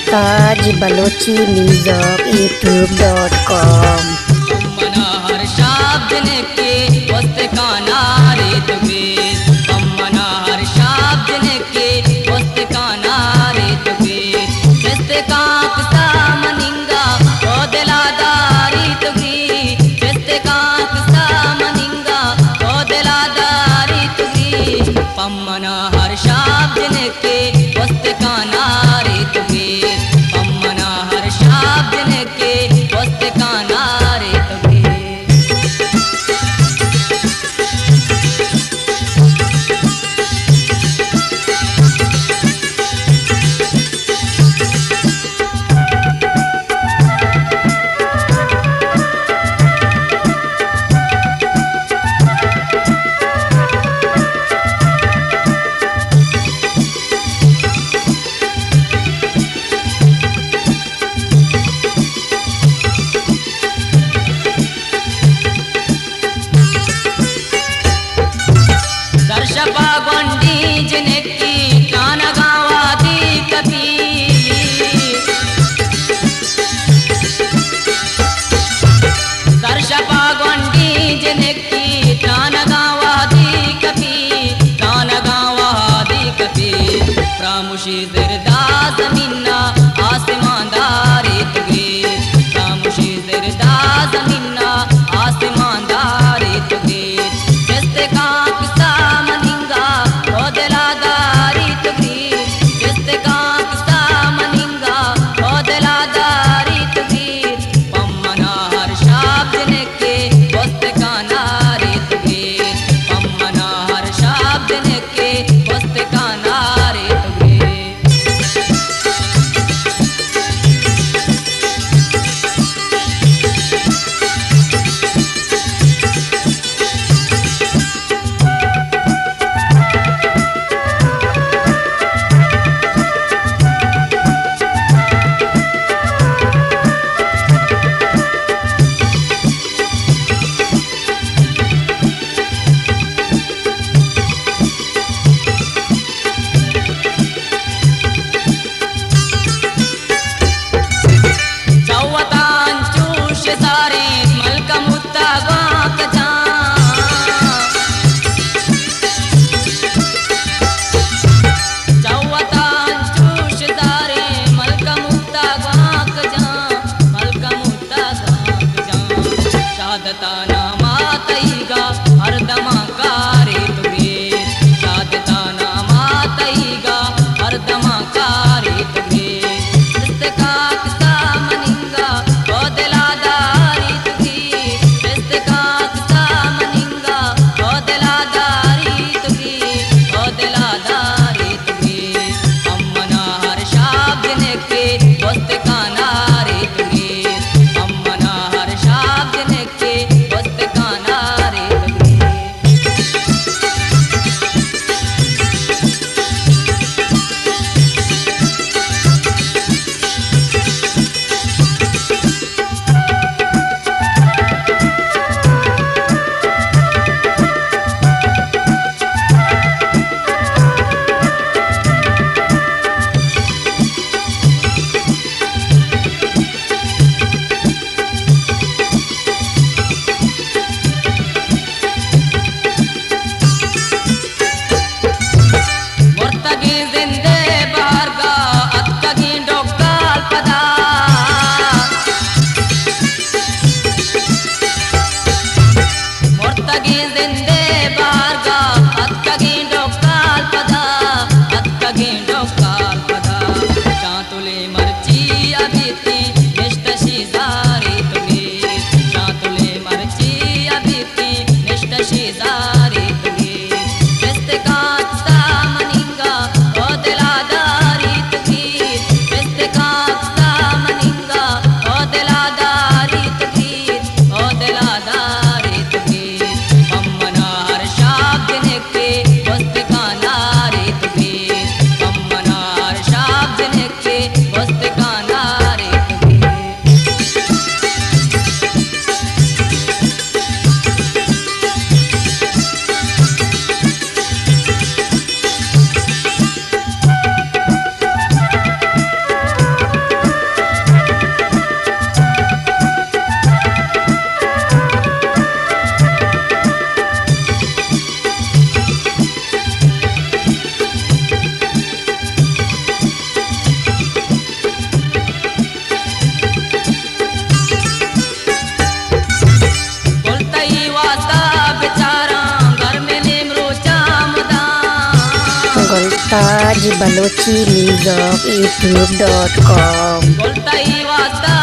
ताज Balochi music youtube.com। मना हर शब्द ने के वस्त का नारे तुगे मना हर शब्द ने के वस्त का नारे तुगे जैसे काक सा मनिंगा ओ दिलादारी तुगी जैसे काक सा मनिंगा ओ दिलादारी तुगी पम्मना हर शब्द ने के वस्त का नारे तुगे पम्मना हर शब्द ने के वस्त का नारे तुगे। दर्शपा गोंडी जिनेकी कान गावादी कभी दर्शपा गोंडी जिनेकी कान गावादी कभी प्रामुशी जिरदा जमीना आसमान दारे तुगे प्रामुशी जिरदा जमीना आसमान दारे तुगे जैसे काक सा मनिंगा ओ दिलादारी तुगी जैसे काक सा मनिंगा ओ दिलादारी तुगी पम्मना हर शब्द ने के वस्त का नारे तुगे पम्मना हर शब्द ने के वस्त का नारे तुगे। राज बलोची म्यूजिक यूट्यूब.com बोलता ही वास्ता